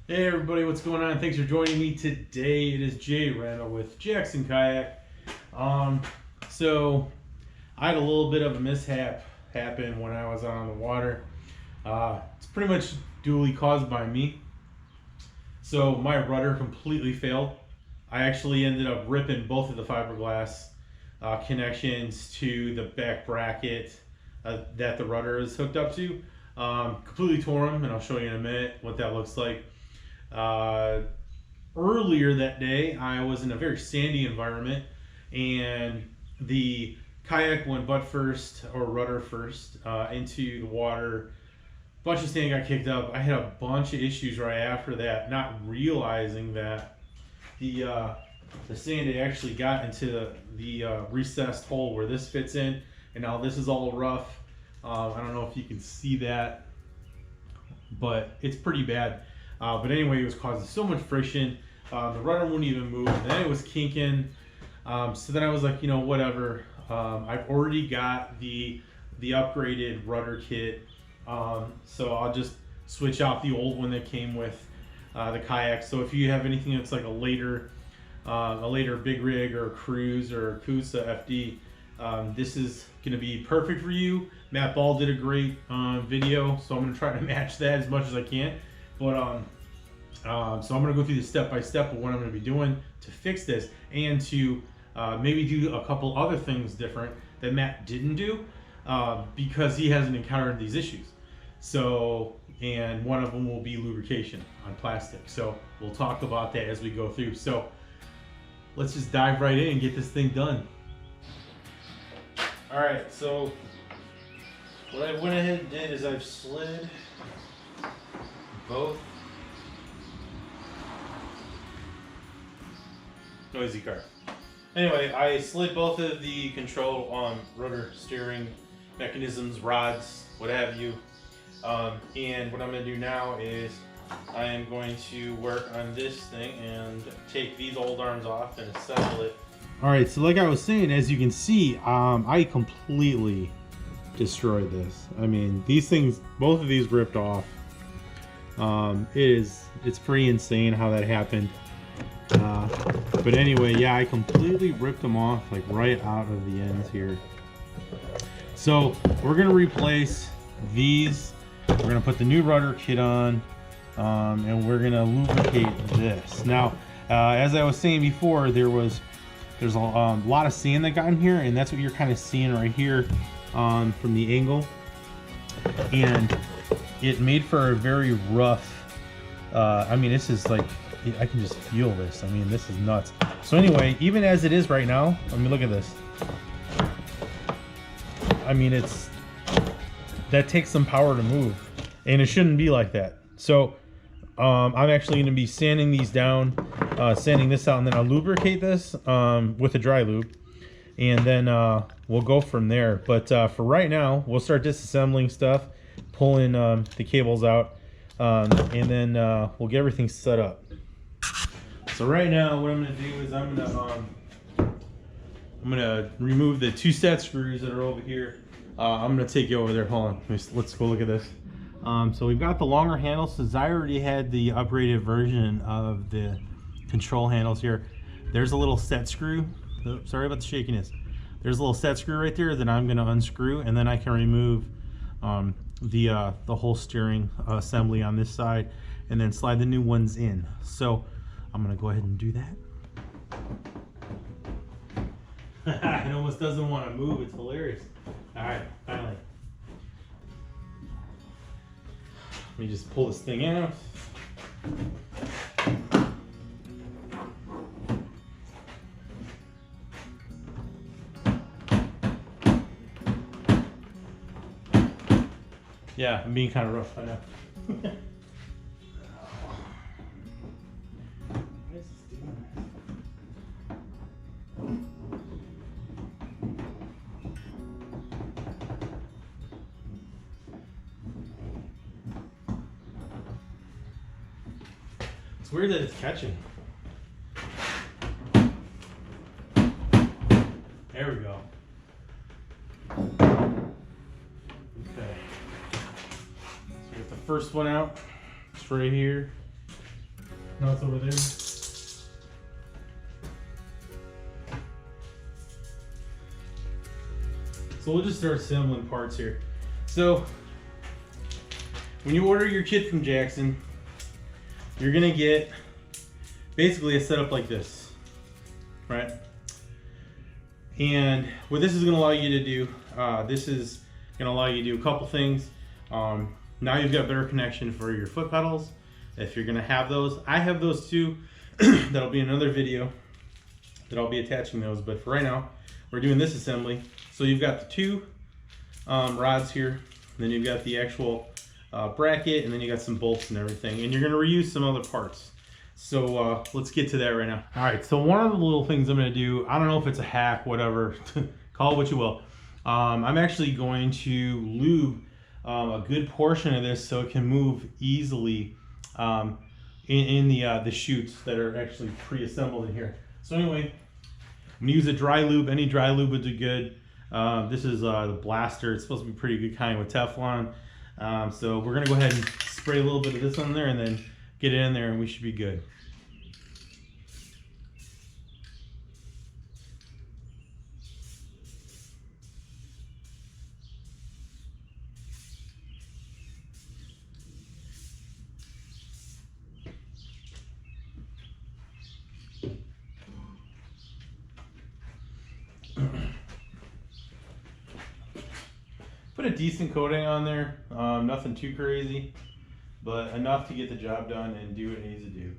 Hey everybody, what's going on? Thanks for joining me today. It is Jay Randall with Jackson Kayak. So I had a little bit of a mishap happen when I was on the water. It's pretty much duly caused by me. So my rudder completely failed. I actually ended up ripping both of the fiberglass connections to the back bracket that the rudder is hooked up to. Completely tore them, and I'll show you in a minute what that looks like. Earlier that day, I was in a very sandy environment, and the kayak went butt first or rudder first into the water. A bunch of sand got kicked up. I had a bunch of issues right after that, not realizing that the sand had actually got into the recessed hole where this fits in, and now this is all rough. I don't know if you can see that, but it's pretty bad. But anyway, it was causing so much friction. The rudder wouldn't even move. And then it was kinking. So then I was like, you know, whatever. I've already got the upgraded rudder kit. So I'll just switch out the old one that came with the kayak. So if you have anything that's like a later BigRig or Cruise or Kusa FD, this is going to be perfect for you. Matt Ball did a great video, so I'm going to try to match that as much as I can. But so I'm going to go through the step-by-step of what I'm going to be doing to fix this, and to maybe do a couple other things different that Matt didn't do because he hasn't encountered these issues. So, and one of them will be lubrication on plastic. So we'll talk about that as we go through. So let's just dive right in and get this thing done. All right, so what I went ahead and did is I've slid both. Noisy car. Anyway, I slid both of the control rudder steering mechanisms, rods, what have you. And what I'm going to do now is I am going to work on this thing and take these old arms off and assemble it. All right, so like I was saying, as you can see, I completely destroyed this. I mean, these things, both of these ripped off. It's pretty insane how that happened. But anyway, yeah, I completely ripped them off, like right out of the ends here. So we're gonna replace these. We're gonna put the new rudder kit on, and we're gonna lubricate this. Now, as I was saying before, there's a lot of sand that got in here, and that's what you're kind of seeing right here from the angle. And it made for a very rough, I mean, this is like, I can just feel this. I mean, this is nuts. So anyway, even as it is right now, I mean, look at this. I mean, that takes some power to move, and it shouldn't be like that. So I'm actually going to be sanding these down, sanding this out, and then I'll lubricate this with a dry lube, and then we'll go from there. But for right now, we'll start disassembling stuff, pulling the cables out, and then we'll get everything set up. So right now, what I'm going to do is I'm going to remove the two set screws that are over here. I'm going to take you over there. Hold on. Let's go look at this. So we've got the longer handles, since I already had the upgraded version of the control handles here. There's a little set screw. Oh, sorry about the shakiness. There's a little set screw right there that I'm going to unscrew, and then I can remove the whole steering assembly on this side, and then slide the new ones in. So I'm going to go ahead and do that. It almost doesn't want to move. It's hilarious. All right, finally. Let me just pull this thing out. Yeah, I'm being kind of rough, I know. It's weird that it's catching. There we go. Okay. So we got the first one out. It's right here. No, it's over there. So we'll just start assembling parts here. So when you order your kit from Jackson, you're gonna get basically a setup like this, right? And what this is gonna allow you to do, this is gonna allow you to do a couple things. Now you've got better connection for your foot pedals, if you're gonna have those. I have those too. That'll be another video that I'll be attaching those, but for right now, we're doing this assembly. So you've got the two rods here, then you've got the actual bracket, and then you got some bolts and everything, and you're gonna reuse some other parts. So let's get to that right now. All right, so one of the little things I'm gonna do, I don't know if it's a hack, whatever, call it what you will. I'm actually going to lube a good portion of this so it can move easily in the chutes that are actually pre-assembled in here. So anyway, I'm gonna use a dry lube. Any dry lube would do good. This is the Blaster. It's supposed to be pretty good kind with Teflon. So we're gonna go ahead and spray a little bit of this on there and then get it in there and we should be good. Put a decent coating on there, nothing too crazy, but enough to get the job done and do what it needs to do.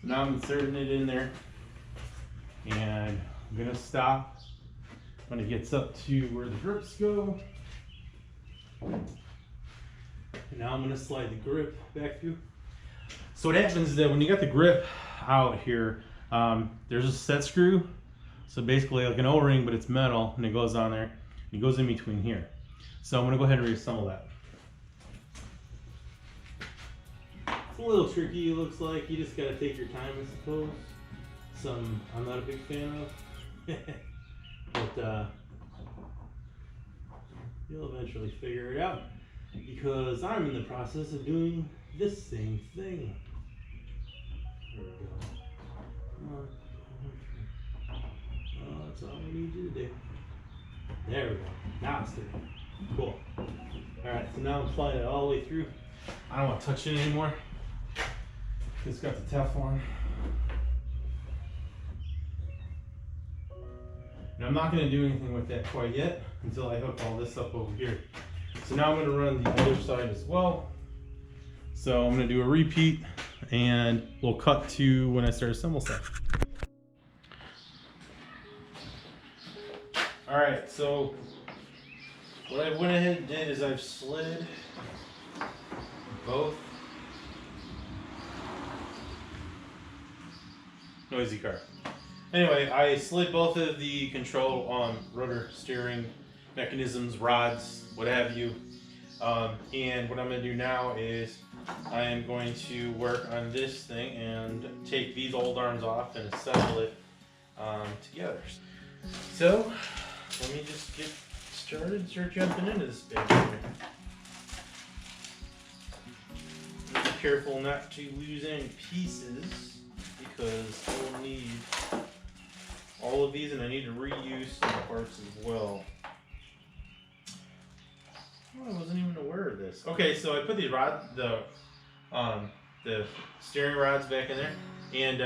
So now I'm inserting it in there, and I'm gonna stop when it gets up to where the grips go. And now I'm gonna slide the grip back through. So what happens is that when you got the grip out here, there's a set screw. So basically like an O-ring, but it's metal, and it goes on there. It goes in between here. So I'm gonna go ahead and reassemble that. It's a little tricky, it looks like. You just gotta take your time, I suppose. Some I'm not a big fan of. But you'll eventually figure it out, because I'm in the process of doing this same thing. There we go. Come on. Oh, that's all we need you to do. There we go. Now it's doing. Cool. Alright, so now I'm sliding it all the way through. I don't want to touch it anymore. It's got the Teflon. And I'm not going to do anything with that quite yet until I hook all this up over here. So now I'm going to run the other side as well. So I'm going to do a repeat and we'll cut to when I start assemble stuff. Alright, so what I went ahead and did is I've slid both. Noisy car. Anyway, I slid both of the control rudder steering mechanisms, rods, what have you. And what I'm going to do now is I am going to work on this thing and take these old arms off and assemble it together. So let me just get started and start jumping into this baby. Be careful not to lose any pieces because I will need all of these and I need to reuse some parts as well. Oh, I wasn't even aware of this. Okay, so I put the steering rods back in there, and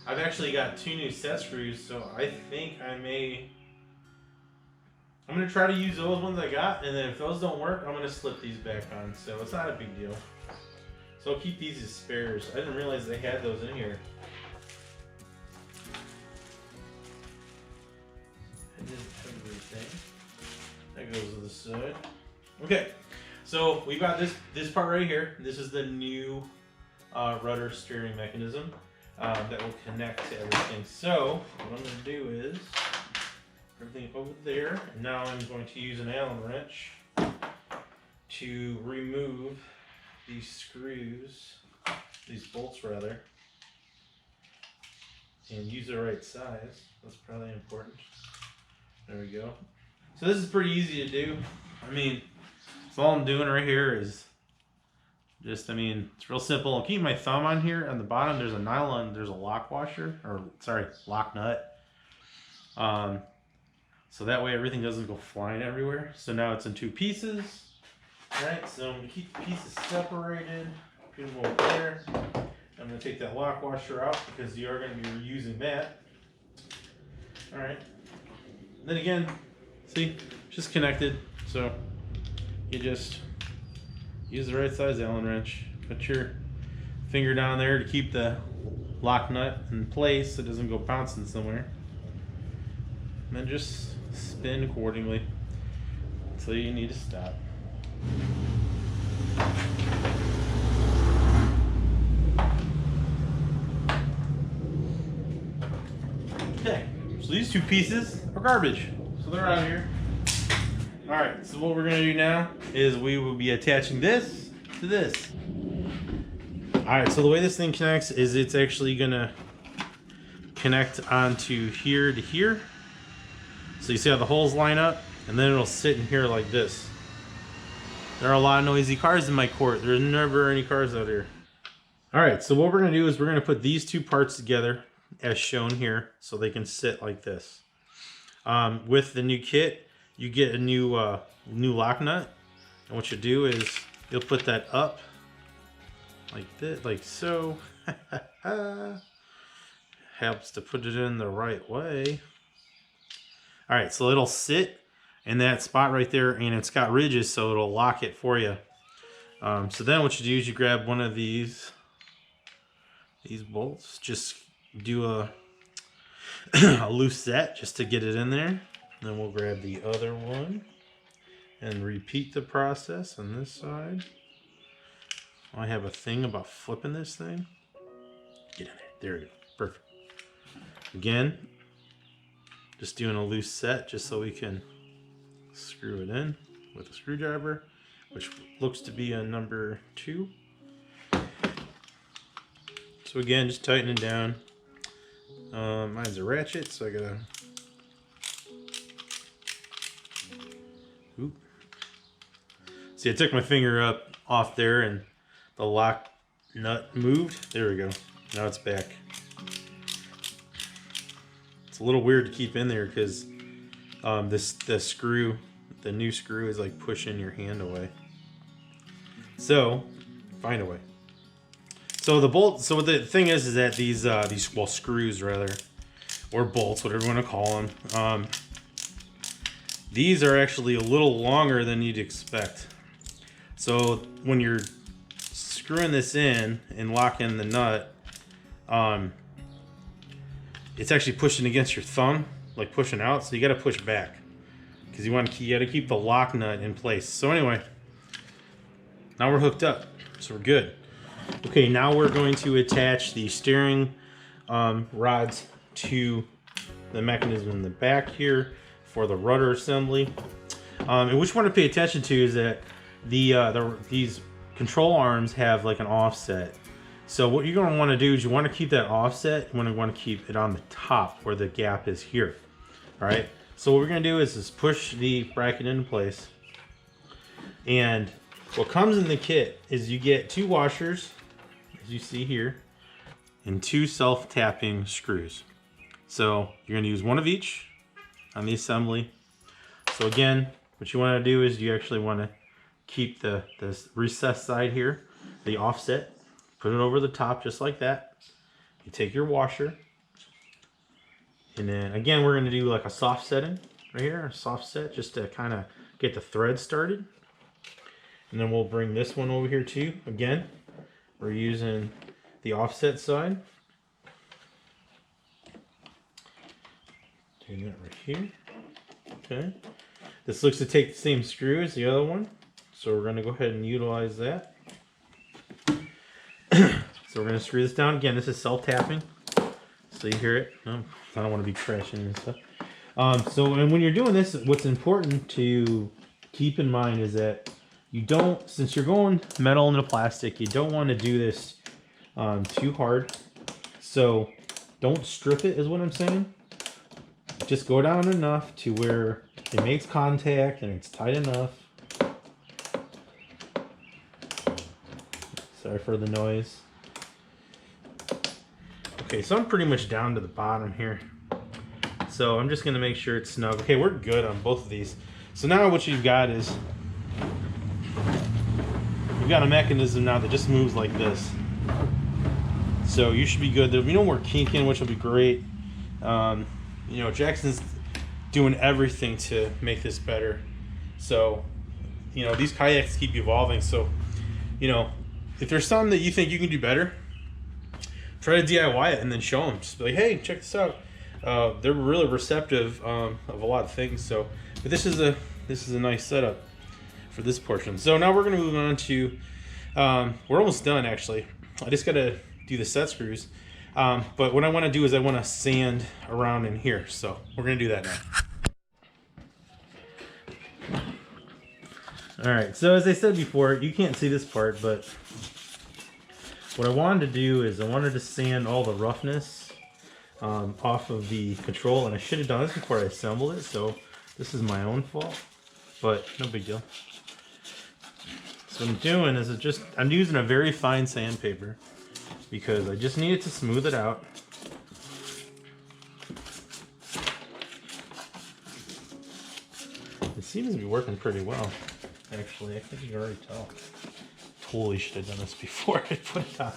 I've actually got two new set screws, so I think I'm going to try to use those ones I got, and then if those don't work, I'm going to slip these back on, so it's not a big deal. So I'll keep these as spares. I didn't realize they had those in here. I did everything. That goes to the side. Okay, so we've got this part right here. This is the new rudder steering mechanism that will connect to everything. So what I'm going to do is everything over there. And now I'm going to use an Allen wrench to remove these screws, these bolts rather, and use the right size. That's probably important. There we go. So this is pretty easy to do. I mean, so all I'm doing right here is Just, I mean, it's real simple. I'll keep my thumb on here. On the bottom, there's a nylon, there's a lock washer, or sorry, lock nut. So that way everything doesn't go flying everywhere. So now it's in 2 pieces. Alright, so I'm going to keep the pieces separated. Put them over there. I'm going to take that lock washer out because you are going to be reusing that. Alright. Then again, see, just connected. So you just use the right size Allen wrench. Put your finger down there to keep the lock nut in place so it doesn't go bouncing somewhere. And then just spin accordingly until you need to stop. Okay, so these 2 pieces are garbage. So they're out of here. Alright, so what we're going to do now is we will be attaching this to this. Alright, so the way this thing connects is it's actually going to connect onto here to here. So you see how the holes line up? And then it'll sit in here like this. There are a lot of noisy cars in my court. There's never any cars out here. Alright, so what we're going to do is we're going to put these 2 parts together as shown here so they can sit like this. With the new kit, you get a new lock nut. And what you do is you'll put that up like this, like so. Helps to put it in the right way. Alright, so it'll sit in that spot right there, and it's got ridges, so it'll lock it for you. So then what you do is you grab one of these bolts, just do a, a loose set just to get it in there. Then we'll grab the other one and repeat the process on this side. I have a thing about flipping this thing. Get in there. There we go. Perfect. Again, just doing a loose set just so we can screw it in with a screwdriver, which looks to be a number 2. So again, just tighten it down. Mine's a ratchet, so I gotta. Oop. See, I took my finger up off there, and the lock nut moved. There we go. Now it's back. It's a little weird to keep in there because the new screw is like pushing your hand away. So find a way. So the thing is that these screws rather, or bolts, whatever you want to call them, these are actually a little longer than you'd expect. So when you're screwing this in and locking the nut, it's actually pushing against your thumb, like pushing out. So you got to push back because you got to keep the lock nut in place. So anyway, now we're hooked up, so we're good. Okay, now we're going to attach the steering rods to the mechanism in the back here for the rudder assembly. And what you want to pay attention to is that these control arms have like an offset. So what you're going to want to do is you want to keep that offset. You want to keep it on the top where the gap is here. All right. So what we're going to do is just push the bracket into place. And what comes in the kit is you get 2 washers, as you see here, and 2 self-tapping screws. So you're going to use one of each on the assembly. So again, what you want to do is you actually want to keep the recessed side here, the offset, put it over the top just like that. You take your washer, and then again we're going to do like a soft setting right here, a soft set just to kind of get the thread started. And then we'll bring this one over here too. Again, we're using the offset side. Doing that right here. Okay. This looks to take the same screw as the other one, so we're going to go ahead and utilize that. So we're going to screw this down. Again, this is self-tapping, so you hear it. I don't want to be crashing and stuff. And when you're doing this, what's important to keep in mind is that you don't, since you're going metal into plastic, you don't want to do this too hard. So don't strip it is what I'm saying. Just go down enough to where it makes contact and it's tight enough. Sorry for the noise. Okay, so I'm pretty much down to the bottom here. So I'm just gonna make sure it's snug. Okay, we're good on both of these. So now what you've got is, you've got a mechanism now that just moves like this. So you should be good. There'll be no more kinking, which will be great. You know, Jackson's doing everything to make this better. So, you know, these kayaks keep evolving. So, you know, if there's something that you think you can do better, try to DIY it and then show them. Just be like, hey, check this out. They're really receptive of a lot of things. So, but this is a nice setup for this portion. So now we're gonna move on to, we're almost done actually. I just gotta do the set screws. But what I want to do is I want to sand around in here. So we're gonna do that now. All right. So as I said before, you can't see this part, but what I wanted to do is I wanted to sand all the roughness off of the control, and I should have done this before I assembled it, so this is my own fault, but no big deal. So what I'm doing is I'm using a very fine sandpaper because I just needed to smooth it out. It seems to be working pretty well, actually. I think you can already tell. Totally should have done this before I put it on.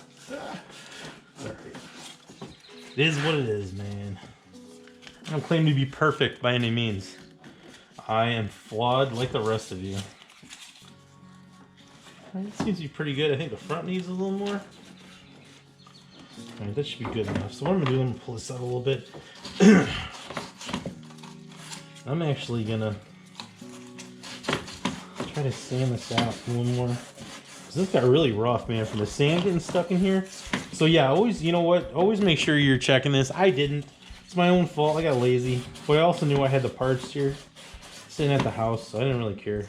Sorry. It is what it is, man. I don't claim to be perfect by any means. I am flawed like the rest of you. It seems to be pretty good. I think the front needs a little more. Alright, that should be good enough. So what I'm going to do, I'm going to pull this out a little bit. I'm actually going to try to sand this out a little more. Because this got really rough, man, from the sand getting stuck in here. So yeah, always, you know what, always make sure you're checking this. I didn't. It's my own fault. I got lazy. But I also knew I had the parts here sitting at the house, so I didn't really care.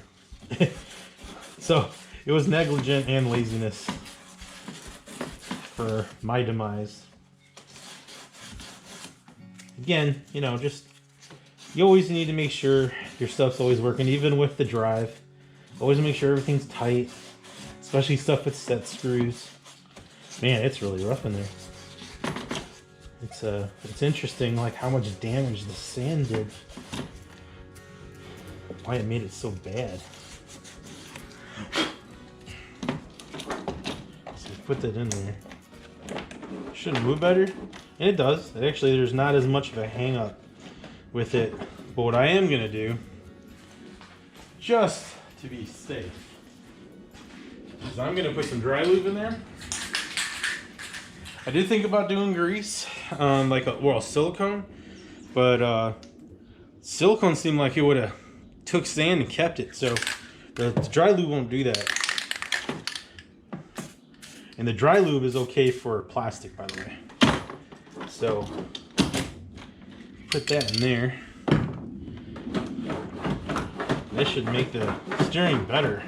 So it was negligent and laziness for my demise. Again, you know, just, you always need to make sure your stuff's always working, even with the drive. Always make sure everything's tight, especially stuff with set screws. Man, it's really rough in there. It's interesting, like how much damage the sand did. Why it made it so bad. So put that in there. Should it move better? And it does. Actually, there's not as much of a hang up with it. But what I am gonna do, just to be safe, is I'm gonna put some dry lube in there. I did think about doing grease, like a silicone, but silicone seemed like it would have took sand and kept it, so the dry lube won't do that. And the dry lube is okay for plastic, by the way. So put that in there. This should make the steering better.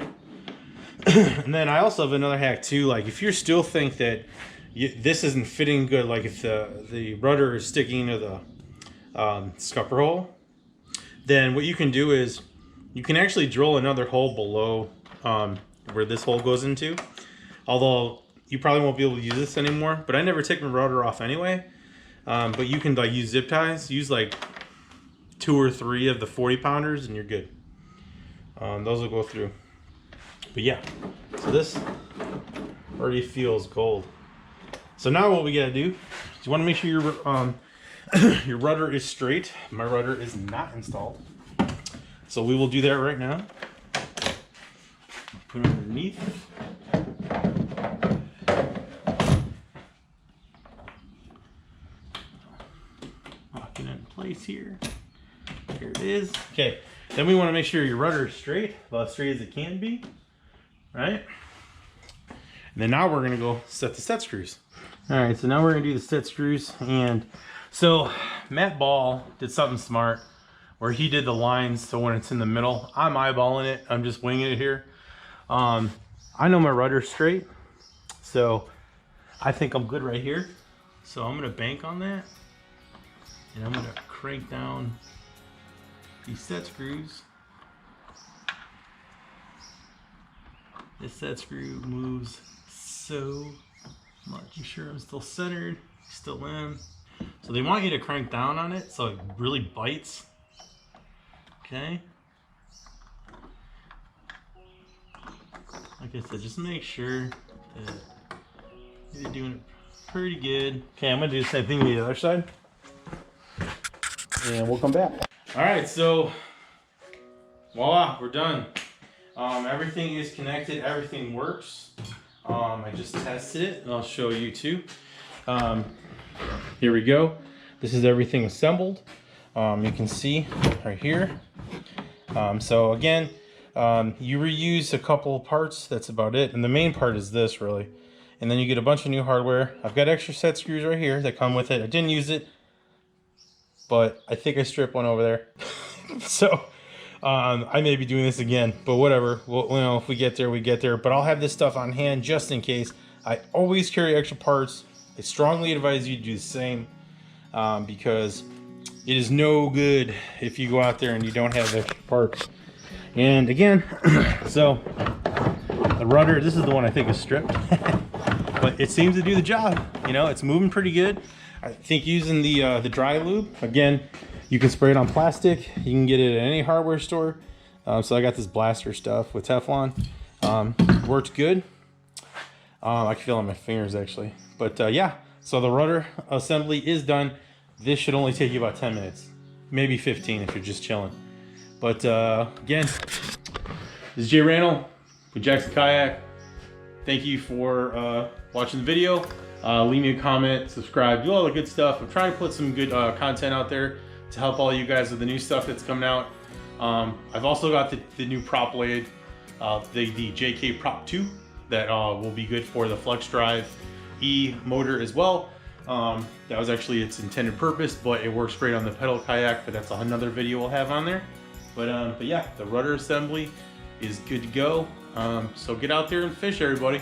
And then I also have another hack too. Like if you still think that this isn't fitting good, like if the rudder is sticking into the scupper hole, then what you can do is you can actually drill another hole below where this hole goes into. Although you probably won't be able to use this anymore, but I never take my rudder off anyway. But you can like use zip ties, use like 2 or 3 of the 40 pounders and you're good. Those will go through. But yeah, so this already feels gold. So now what we gotta do is you wanna make sure your rudder is straight. My rudder is not installed. So we will do that right now. Put it underneath. Lock it in place here. Here it is. Okay, then we wanna make sure your rudder is straight, about as straight as it can be, right? And then now we're gonna go set the set screws. All right, so now we're gonna do the set screws. And so Matt Ball did something smart where he did the lines so when it's in the middle, I'm eyeballing it, I'm just winging it here. I know my rudder's straight, so I think I'm good right here. So I'm gonna bank on that, and I'm gonna crank down these set screws. This set screw moves so much. I'm sure I'm still centered, still am. So they want you to crank down on it so it really bites. Okay. Like I said, just make sure that you're doing it pretty good. Okay, I'm gonna do the same thing with the other side. And we'll come back. All right, so voila, we're done. Everything is connected, everything works. I just tested it and I'll show you too. Here we go. This is everything assembled. You can see right here. So again, you reuse a couple of parts, that's about it. And the main part is this really. And then you get a bunch of new hardware. I've got extra set screws right here that come with it. I didn't use it, but I think I stripped one over there. So I may be doing this again, but whatever. Well, you know, if we get there, we get there. But I'll have this stuff on hand just in case. I always carry extra parts. I strongly advise you to do the same because it is no good if you go out there and you don't have extra parts. And again, so the rudder, this is the one I think is stripped, but it seems to do the job. You know, it's moving pretty good. I think using the dry lube, again, you can spray it on plastic. You can get it at any hardware store. So I got this blaster stuff with Teflon. Works good. I can feel it on my fingers actually. But yeah, so the rudder assembly is done. This should only take you about 10 minutes, maybe 15 if you're just chilling. But again, this is Jay Randall with Jackson Kayak. Thank you for watching the video. Leave me a comment, subscribe, do all the good stuff. I'm trying to put some good content out there to help all you guys with the new stuff that's coming out. I've also got the new prop blade, the JK Prop 2 that will be good for the Flex Drive E motor as well. That was actually its intended purpose, but it works great on the pedal kayak, but that's another video we'll have on there. But yeah, the rudder assembly is good to go. So get out there and fish, everybody.